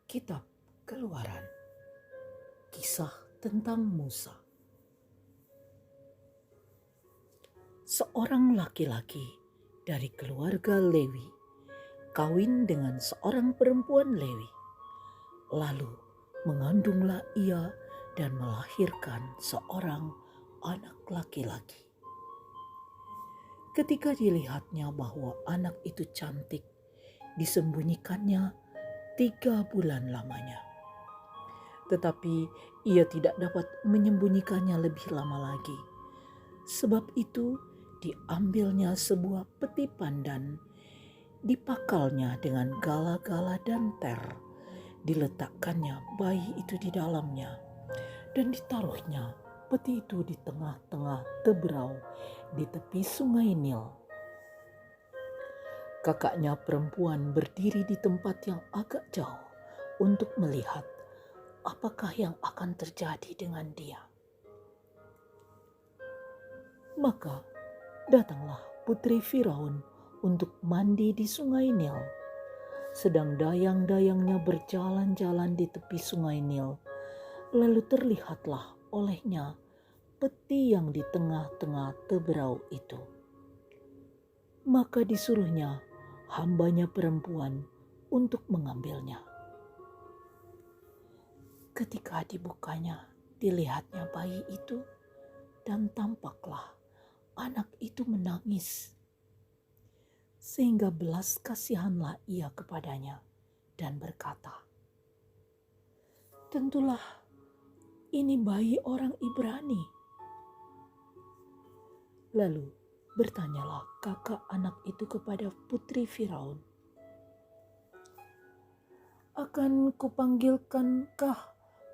Kitab Keluaran, kisah tentang Musa. Seorang laki-laki dari keluarga Lewi kawin dengan seorang perempuan Lewi. Lalu mengandunglah ia dan melahirkan seorang anak laki-laki. Ketika dilihatnya bahwa anak itu cantik, disembunyikannya 3 bulan lamanya. Tetapi ia tidak dapat menyembunyikannya lebih lama lagi. Sebab itu diambilnya sebuah peti pandan, dipakalnya dengan gala-gala dan ter, diletakkannya bayi itu di dalamnya, dan ditaruhnya peti itu di tengah-tengah teberau di tepi sungai Nil. Kakaknya perempuan berdiri di tempat yang agak jauh untuk melihat apakah yang akan terjadi dengan dia. Maka datanglah putri Firaun untuk mandi di sungai Nil. Sedang dayang-dayangnya berjalan-jalan di tepi sungai Nil, lalu terlihatlah olehnya peti yang di tengah-tengah teberau itu. Maka disuruhnya hambanya perempuan untuk mengambilnya. Ketika dibukanya, dilihatnya bayi itu, dan tampaklah anak itu menangis. Sehingga belas kasihanlah ia kepadanya dan berkata, "Tentulah ini bayi orang Ibrani." Lalu bertanyalah kakak anak itu kepada putri Firaun, "Akan kupanggilkankah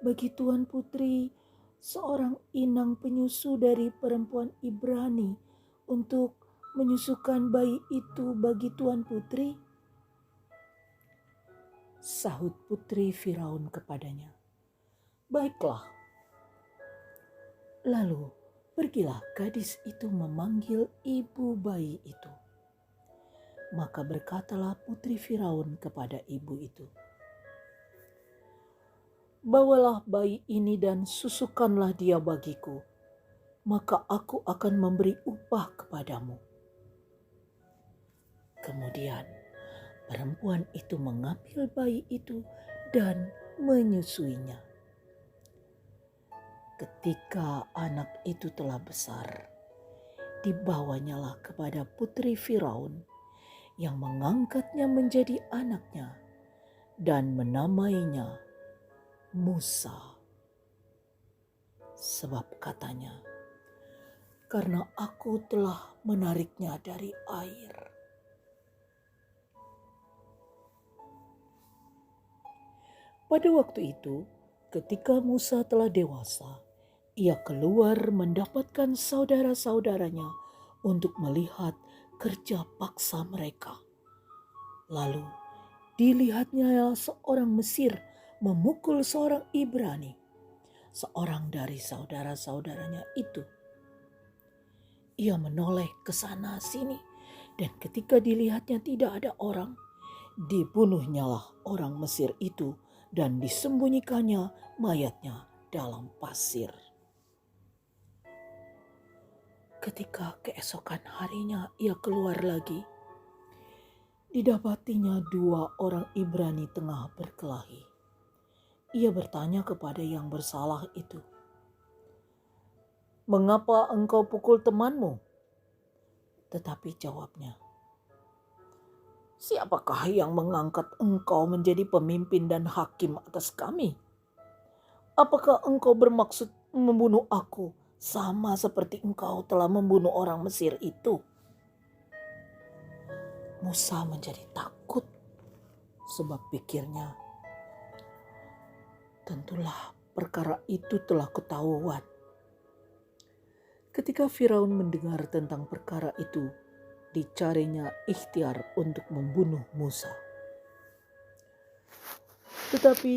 bagi tuan putri seorang inang penyusu dari perempuan Ibrani untuk menyusukan bayi itu bagi tuan putri?" Sahut putri Firaun kepadanya, "Baiklah." Lalu pergilah gadis itu memanggil ibu bayi itu. Maka berkatalah putri Firaun kepada ibu itu, "Bawalah bayi ini dan susukanlah dia bagiku, maka aku akan memberi upah kepadamu." Kemudian perempuan itu mengambil bayi itu dan menyusuinya. Ketika anak itu telah besar, dibawanyalah kepada putri Firaun yang mengangkatnya menjadi anaknya dan menamainya Musa. Sebab katanya, "Karena aku telah menariknya dari air." Pada waktu itu, ketika Musa telah dewasa, ia keluar mendapatkan saudara-saudaranya untuk melihat kerja paksa mereka. Lalu dilihatnya seorang Mesir memukul seorang Ibrani, seorang dari saudara-saudaranya itu. Ia menoleh ke sana sini, dan ketika dilihatnya tidak ada orang, dibunuhnyalah orang Mesir itu dan disembunyikannya mayatnya dalam pasir. Ketika keesokan harinya ia keluar lagi, didapatinya 2 orang Ibrani tengah berkelahi. Ia bertanya kepada yang bersalah itu, "Mengapa engkau pukul temanmu?" Tetapi jawabnya, "Siapakah yang mengangkat engkau menjadi pemimpin dan hakim atas kami? Apakah engkau bermaksud membunuh aku sama seperti engkau telah membunuh orang Mesir itu?" Musa menjadi takut, sebab pikirnya, tentulah perkara itu telah ketahuan. Ketika Firaun mendengar tentang perkara itu, dicarinya ikhtiar untuk membunuh Musa. Tetapi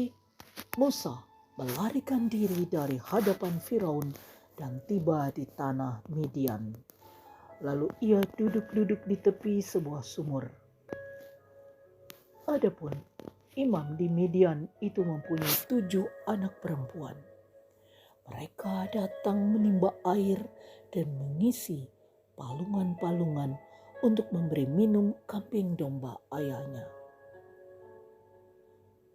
Musa melarikan diri dari hadapan Firaun dan tiba di tanah Midian. Lalu ia duduk-duduk di tepi sebuah sumur. Adapun Imam di Midian itu mempunyai 7 anak perempuan. Mereka datang menimba air dan mengisi palungan-palungan untuk memberi minum kambing domba ayahnya.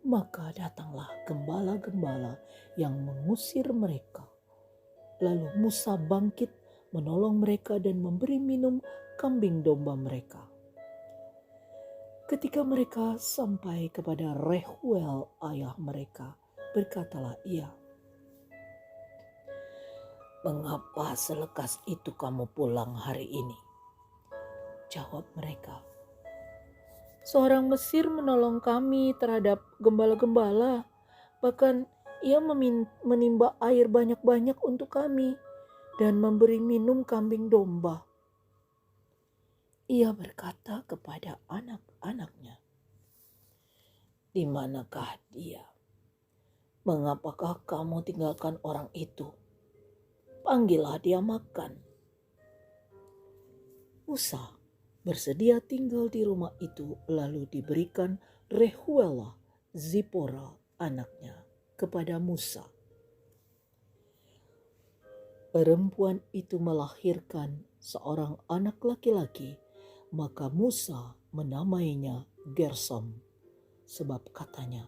Maka datanglah gembala-gembala yang mengusir mereka. Lalu Musa bangkit menolong mereka dan memberi minum kambing domba mereka. Ketika mereka sampai kepada Rehuel ayah mereka, berkatalah ia, "Mengapa selekas itu kamu pulang hari ini?" Jawab mereka, "Seorang Mesir menolong kami terhadap gembala-gembala. Bahkan ia menimba air banyak-banyak untuk kami dan memberi minum kambing domba." Ia berkata kepada anak-anaknya, "Di manakah dia? Mengapakah kamu tinggalkan orang itu? Panggillah dia makan." Musa bersedia tinggal di rumah itu, lalu diberikan Rehuelah Zipora anaknya kepada Musa. Perempuan itu melahirkan seorang anak laki-laki, maka Musa menamainya Gersom, sebab katanya,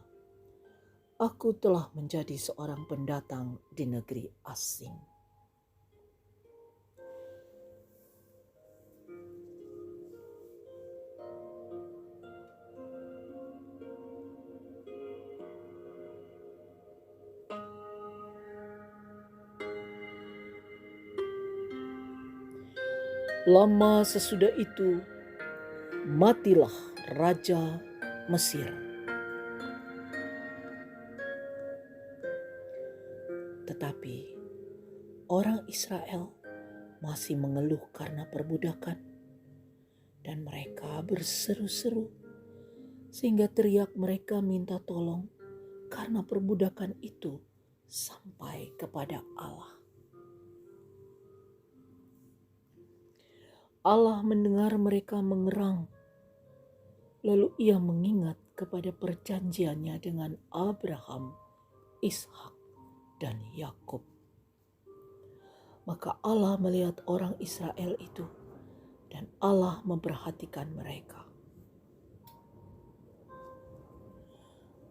"Aku telah menjadi seorang pendatang di negeri asing." Lama sesudah itu, matilah Raja Mesir. Tetapi orang Israel masih mengeluh karena perbudakan, dan mereka berseru-seru sehingga teriak mereka minta tolong karena perbudakan itu sampai kepada Allah. Allah mendengar mereka mengerang, lalu ia mengingat kepada perjanjiannya dengan Abraham, Ishak, dan Yakub. Maka Allah melihat orang Israel itu, dan Allah memperhatikan mereka.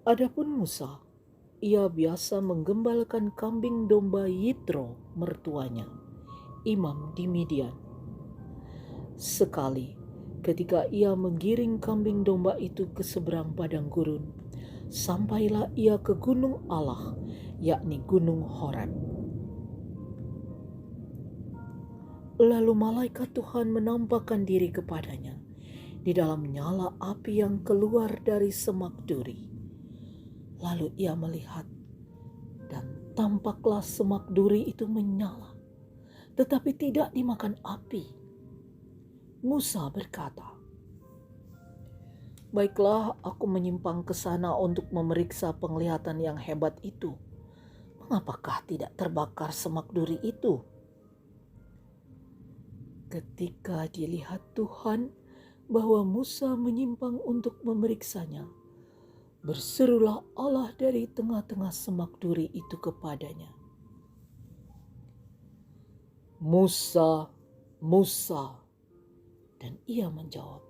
Adapun Musa, ia biasa menggembalakan kambing domba Yitro mertuanya, imam di Midian. Sekali ketika ia menggiring kambing domba itu ke seberang padang gurun, sampailah ia ke gunung Allah, yakni gunung Horeb. Lalu malaikat Tuhan menampakkan diri kepadanya di dalam nyala api yang keluar dari semak duri. Lalu ia melihat, dan tampaklah semak duri itu menyala, tetapi tidak dimakan api. Musa berkata, "Baiklah, aku menyimpang ke sana untuk memeriksa penglihatan yang hebat itu. Mengapakah tidak terbakar semak duri itu?" Ketika dilihat Tuhan bahwa Musa menyimpang untuk memeriksanya, berserulah Allah dari tengah-tengah semak duri itu kepadanya, "Musa, Musa." Dan ia menjawab,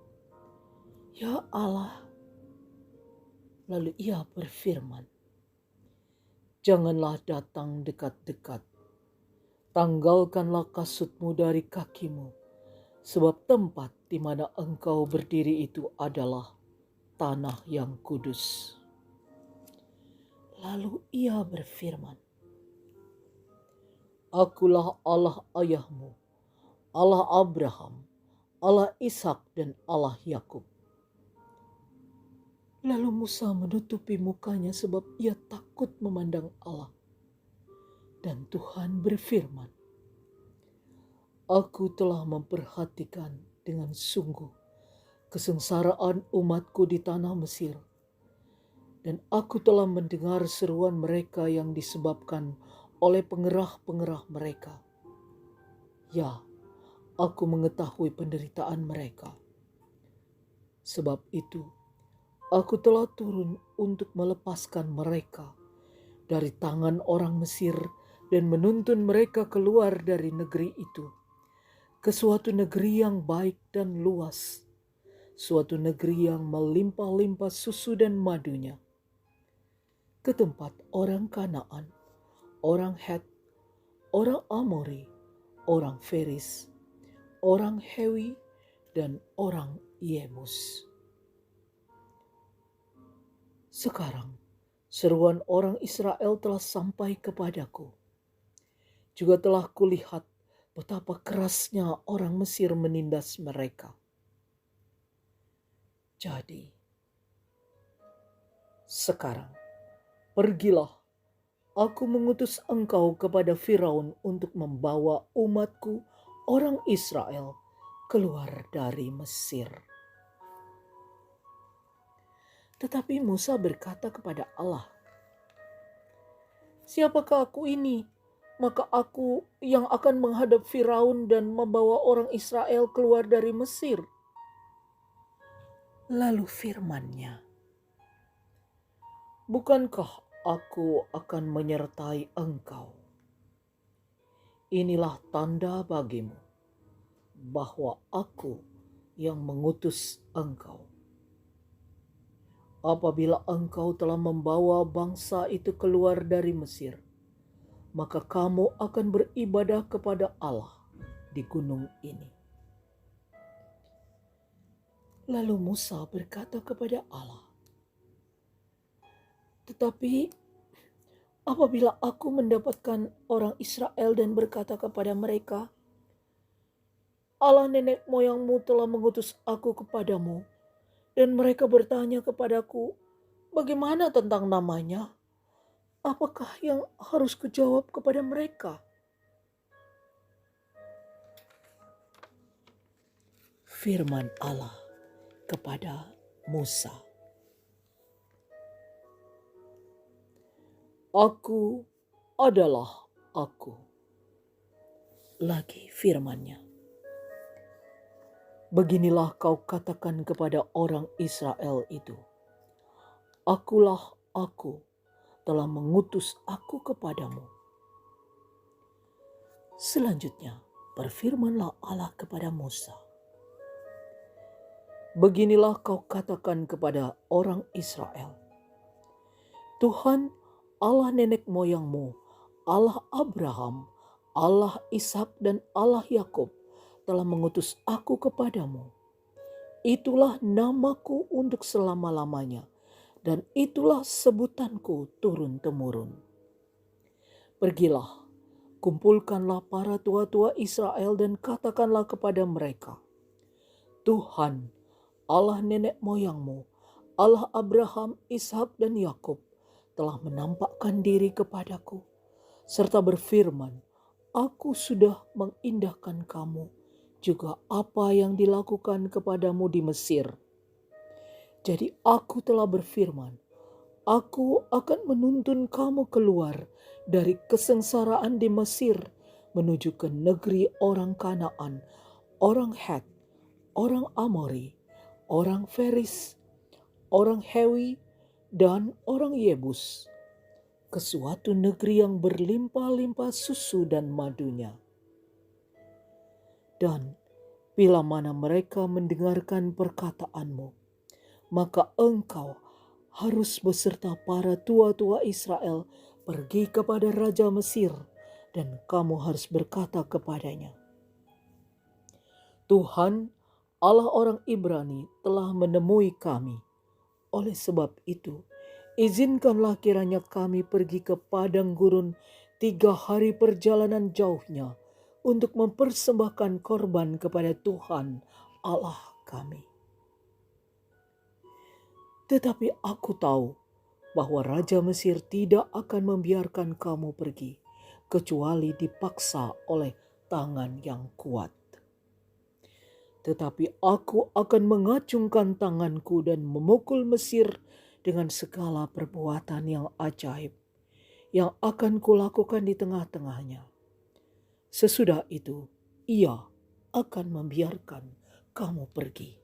"Ya Allah." Lalu ia berfirman, "Janganlah datang dekat-dekat. Tanggalkanlah kasutmu dari kakimu, sebab tempat di mana engkau berdiri itu adalah tanah yang kudus." Lalu ia berfirman, "Akulah Allah ayahmu, Allah Abraham, Allah Ishak, dan Allah Yakub." Lalu Musa menutupi mukanya sebab ia takut memandang Allah. Dan Tuhan berfirman, "Aku telah memperhatikan dengan sungguh kesengsaraan umatku di tanah Mesir, dan aku telah mendengar seruan mereka yang disebabkan oleh pengerah-pengerah mereka. Ya, aku mengetahui penderitaan mereka. Sebab itu, Aku telah turun untuk melepaskan mereka dari tangan orang Mesir dan menuntun mereka keluar dari negeri itu ke suatu negeri yang baik dan luas, suatu negeri yang melimpah-limpah susu dan madunya, ke tempat orang Kanaan, orang Het, orang Amori, orang Feris, orang Hewi, dan orang Yebus. Sekarang, seruan orang Israel telah sampai kepadaku. Juga telah kulihat betapa kerasnya orang Mesir menindas mereka. Jadi, sekarang, pergilah, aku mengutus engkau kepada Firaun untuk membawa umatku, orang Israel, keluar dari Mesir. Tetapi Musa berkata kepada Allah, "Siapakah aku ini? Maka aku yang akan menghadap Firaun dan membawa orang Israel keluar dari Mesir." Lalu firman-Nya, "Bukankah aku akan menyertai engkau? Inilah tanda bagimu bahwa aku yang mengutus engkau. Apabila engkau telah membawa bangsa itu keluar dari Mesir, maka kamu akan beribadah kepada Allah di gunung ini." Lalu Musa berkata kepada Allah, "Tetapi apabila aku mendapatkan orang Israel dan berkata kepada mereka, 'Allah nenek moyangmu telah mengutus aku kepadamu,' dan mereka bertanya kepadaku, 'Bagaimana tentang namanya?' Apakah yang harus kujawab kepada mereka?" Firman Allah kepada Musa, "Aku adalah Aku." Lagi firman-Nya, "Beginilah kau katakan kepada orang Israel itu, Akulah Aku, telah mengutus aku kepadamu." Selanjutnya berfirmanlah Allah kepada Musa, "Beginilah kau katakan kepada orang Israel, Tuhan Allah nenek moyangmu, Allah Abraham, Allah Ishak dan Allah Yakub telah mengutus aku kepadamu. Itulah namaku untuk selama-lamanya, dan itulah sebutanku turun-temurun. Pergilah, kumpulkanlah para tua-tua Israel dan katakanlah kepada mereka, Tuhan, Allah nenek moyangmu, Allah Abraham, Ishak dan Yakub telah menampakkan diri kepadaku, serta berfirman, Aku sudah mengindahkan kamu, juga apa yang dilakukan kepadamu di Mesir. Jadi aku telah berfirman, aku akan menuntun kamu keluar dari kesengsaraan di Mesir menuju ke negeri orang Kanaan, orang Het, orang Amori, orang Feris, orang Hewi, dan orang Yebus, ke suatu negeri yang berlimpah-limpah susu dan madunya. Dan bila mana mereka mendengarkan perkataanmu, maka engkau harus beserta para tua-tua Israel pergi kepada Raja Mesir, dan kamu harus berkata kepadanya, Tuhan, Allah orang Ibrani telah menemui kami. Oleh sebab itu, izinkanlah kiranya kami pergi ke padang gurun 3 hari perjalanan jauhnya untuk mempersembahkan korban kepada Tuhan Allah kami. Tetapi aku tahu bahwa Raja Mesir tidak akan membiarkan kamu pergi, kecuali dipaksa oleh tangan yang kuat. Tetapi aku akan mengacungkan tanganku dan memukul Mesir dengan segala perbuatan yang ajaib yang akan kulakukan di tengah-tengahnya. Sesudah itu, ia akan membiarkan kamu pergi.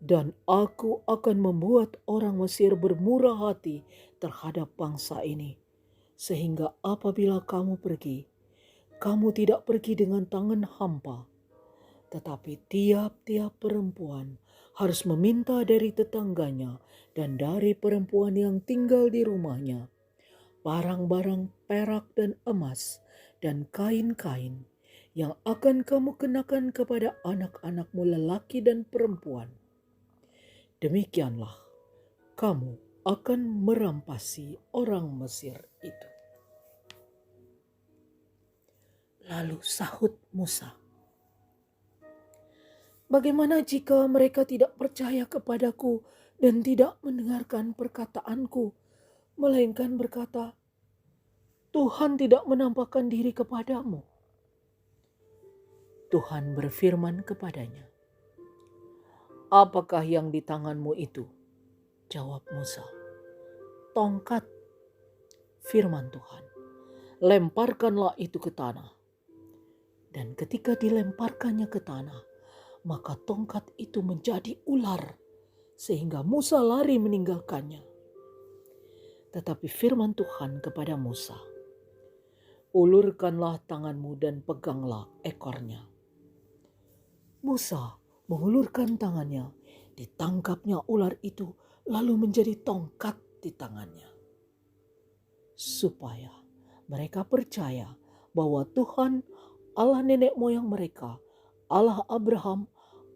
Dan aku akan membuat orang Mesir bermurah hati terhadap bangsa ini, sehingga apabila kamu pergi, kamu tidak pergi dengan tangan hampa, tetapi tiap-tiap perempuan harus meminta dari tetangganya dan dari perempuan yang tinggal di rumahnya barang-barang perak dan emas dan kain-kain yang akan kamu kenakan kepada anak-anakmu lelaki dan perempuan. Demikianlah kamu akan merampasi orang Mesir itu. Lalu sahut Musa, "Bagaimana jika mereka tidak percaya kepadaku dan tidak mendengarkan perkataanku, melainkan berkata, 'Tuhan tidak menampakkan diri kepadamu'?" Tuhan berfirman kepadanya, "Apakah yang di tanganmu itu?" Jawab Musa, "Tongkat." Firman Tuhan, "Lemparkanlah itu ke tanah." Dan ketika dilemparkannya ke tanah, maka tongkat itu menjadi ular, sehingga Musa lari meninggalkannya. Tetapi firman Tuhan kepada Musa, "Ulurkanlah tanganmu dan peganglah ekornya." Musa mengulurkan tangannya, ditangkapnya ular itu, lalu menjadi tongkat di tangannya. Supaya mereka percaya bahwa Tuhan, Allah nenek moyang mereka, Allah Abraham,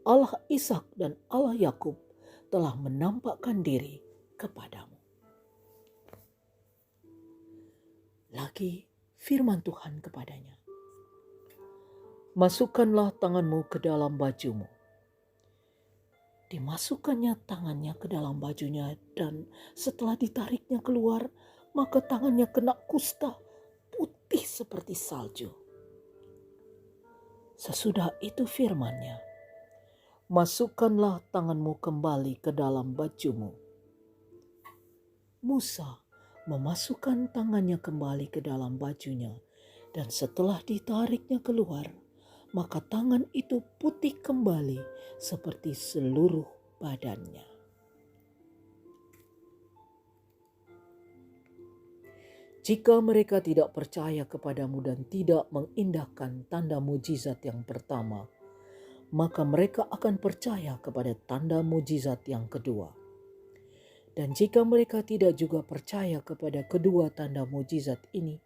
Allah Ishak dan Allah Yakub telah menampakkan diri kepadamu. Lagi firman Tuhan kepadanya, "Masukkanlah tanganmu ke dalam bajumu." Dimasukkannya tangannya ke dalam bajunya, dan setelah ditariknya keluar, maka tangannya kena kusta putih seperti salju. Sesudah itu firman-Nya, "Masukkanlah tanganmu kembali ke dalam bajumu." Musa memasukkan tangannya kembali ke dalam bajunya, dan setelah ditariknya keluar, maka tangan itu putih kembali seperti seluruh badannya. Jika mereka tidak percaya kepadamu dan tidak mengindahkan tanda mujizat yang pertama, maka mereka akan percaya kepada tanda mujizat yang kedua. Dan jika mereka tidak juga percaya kepada kedua tanda mujizat ini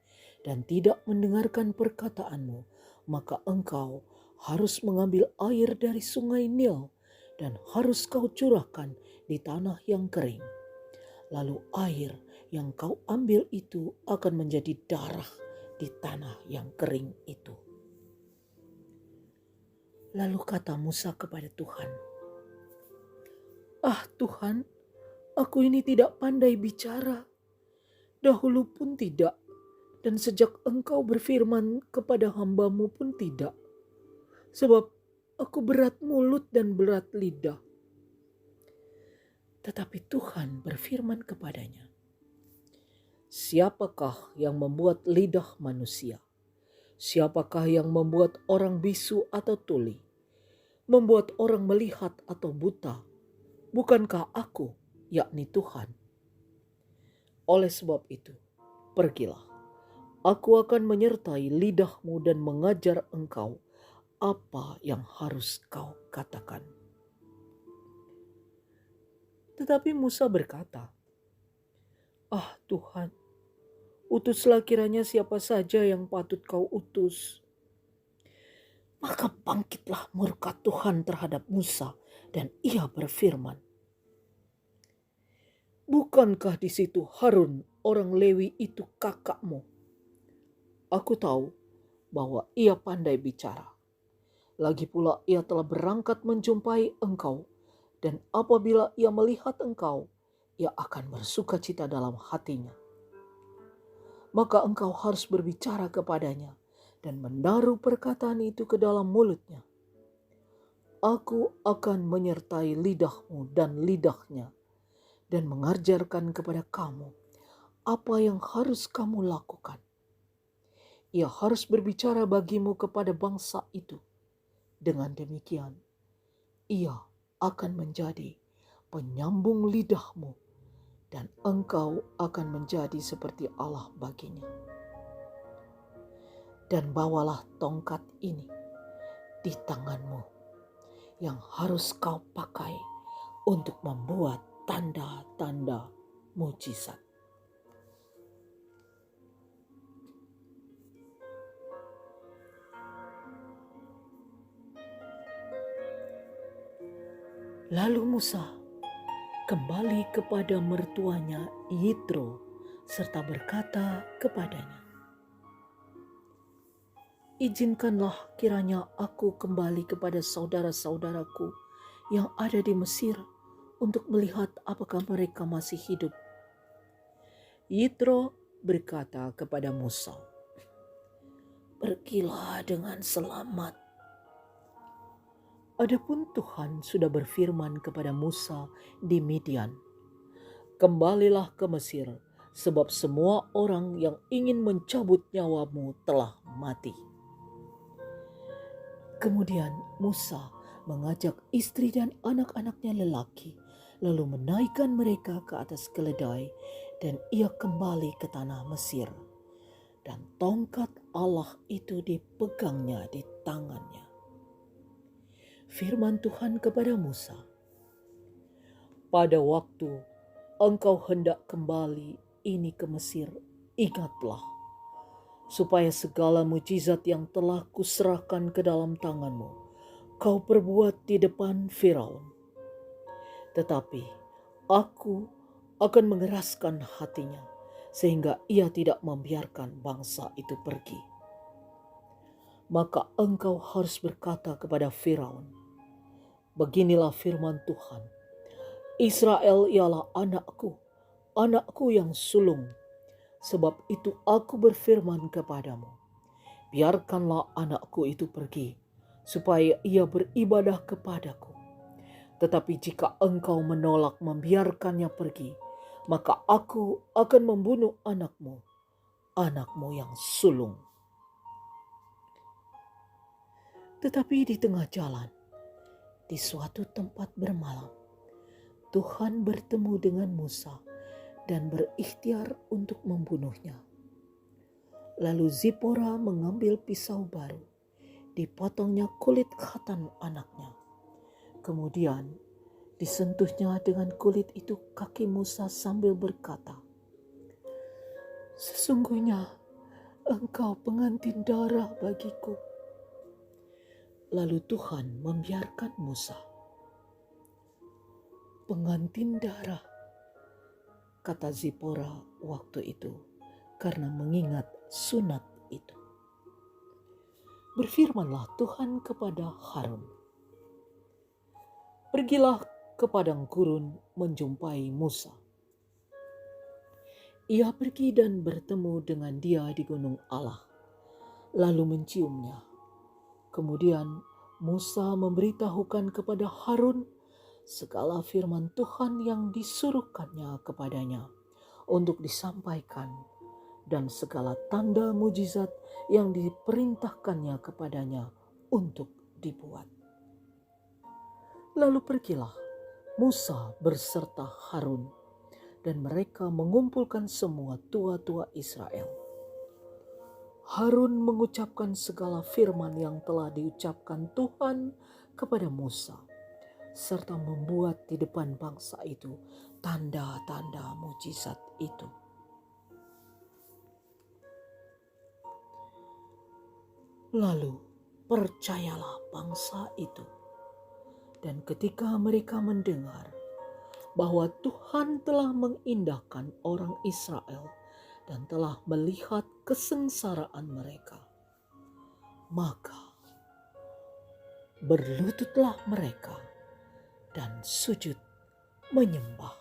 dan tidak mendengarkan perkataanmu, maka engkau harus mengambil air dari sungai Nil dan harus kau curahkan di tanah yang kering. Lalu air yang kau ambil itu akan menjadi darah di tanah yang kering itu. Lalu kata Musa kepada Tuhan, "Ah Tuhan, aku ini tidak pandai bicara. Dahulu pun tidak, dan sejak Engkau berfirman kepada hamba-Mu pun tidak. Sebab aku berat mulut dan berat lidah." Tetapi Tuhan berfirman kepadanya, "Siapakah yang membuat lidah manusia? Siapakah yang membuat orang bisu atau tuli? Membuat orang melihat atau buta? Bukankah aku, yakni Tuhan? Oleh sebab itu, pergilah. Aku akan menyertai lidahmu dan mengajar engkau apa yang harus kau katakan." Tetapi Musa berkata, "Ah Tuhan, utuslah kiranya siapa saja yang patut kau utus." Maka bangkitlah murka Tuhan terhadap Musa dan ia berfirman, "Bukankah di situ Harun orang Lewi itu kakakmu? Aku tahu bahwa ia pandai bicara. Lagi pula ia telah berangkat menjumpai engkau, dan apabila ia melihat engkau, ia akan bersukacita dalam hatinya. Maka engkau harus berbicara kepadanya dan menaruh perkataan itu ke dalam mulutnya. Aku akan menyertai lidahmu dan lidahnya dan mengajarkan kepada kamu apa yang harus kamu lakukan. Ia harus berbicara bagimu kepada bangsa itu. Dengan demikian, ia akan menjadi penyambung lidahmu, dan engkau akan menjadi seperti Allah baginya. Dan bawalah tongkat ini di tanganmu yang harus kau pakai untuk membuat tanda-tanda mujizat. Lalu Musa kembali kepada mertuanya Yitro serta berkata kepadanya, "Izinkanlah kiranya aku kembali kepada saudara-saudaraku yang ada di Mesir untuk melihat apakah mereka masih hidup." Yitro berkata kepada Musa, "Pergilah dengan selamat." Adapun Tuhan sudah berfirman kepada Musa di Midian, "Kembalilah ke Mesir, sebab semua orang yang ingin mencabut nyawamu telah mati." Kemudian Musa mengajak istri dan anak-anaknya lelaki, lalu menaikkan mereka ke atas keledai, dan ia kembali ke tanah Mesir. Dan tongkat Allah itu dipegangnya di tangannya. Firman Tuhan kepada Musa, "Pada waktu engkau hendak kembali ini ke Mesir, ingatlah, supaya segala mujizat yang telah kuserahkan ke dalam tanganmu, kau perbuat di depan Firaun. Tetapi aku akan mengeraskan hatinya, sehingga ia tidak membiarkan bangsa itu pergi. Maka engkau harus berkata kepada Firaun, 'Beginilah firman Tuhan, Israel ialah anakku, anakku yang sulung. Sebab itu aku berfirman kepadamu, biarkanlah anakku itu pergi, supaya ia beribadah kepadaku. Tetapi jika engkau menolak membiarkannya pergi, maka aku akan membunuh anakmu, anakmu yang sulung.' Tetapi di tengah jalan, di suatu tempat bermalam, Tuhan bertemu dengan Musa dan berikhtiar untuk membunuhnya. Lalu Zipora mengambil pisau baru, dipotongnya kulit khatan anaknya. Kemudian disentuhnya dengan kulit itu kaki Musa sambil berkata, 'Sesungguhnya engkau pengantin darah bagiku.' Lalu Tuhan membiarkan Musa. 'Pengantin darah,' kata Zipora waktu itu, karena mengingat sunat itu. Berfirmanlah Tuhan kepada Harun, 'Pergilah ke padang gurun menjumpai Musa.' Ia pergi dan bertemu dengan dia di gunung Allah, lalu menciumnya. Kemudian Musa memberitahukan kepada Harun segala firman Tuhan yang disuruhkannya kepadanya untuk disampaikan, dan segala tanda mujizat yang diperintahkannya kepadanya untuk dibuat. Lalu pergilah Musa berserta Harun, dan mereka mengumpulkan semua tua-tua Israel. Harun mengucapkan segala firman yang telah diucapkan Tuhan kepada Musa, serta membuat di depan bangsa itu tanda-tanda mujizat itu. Lalu percayalah bangsa itu, dan ketika mereka mendengar bahwa Tuhan telah mengindahkan orang Israel dan telah melihat kesengsaraan mereka, maka berlututlah mereka dan sujud menyembah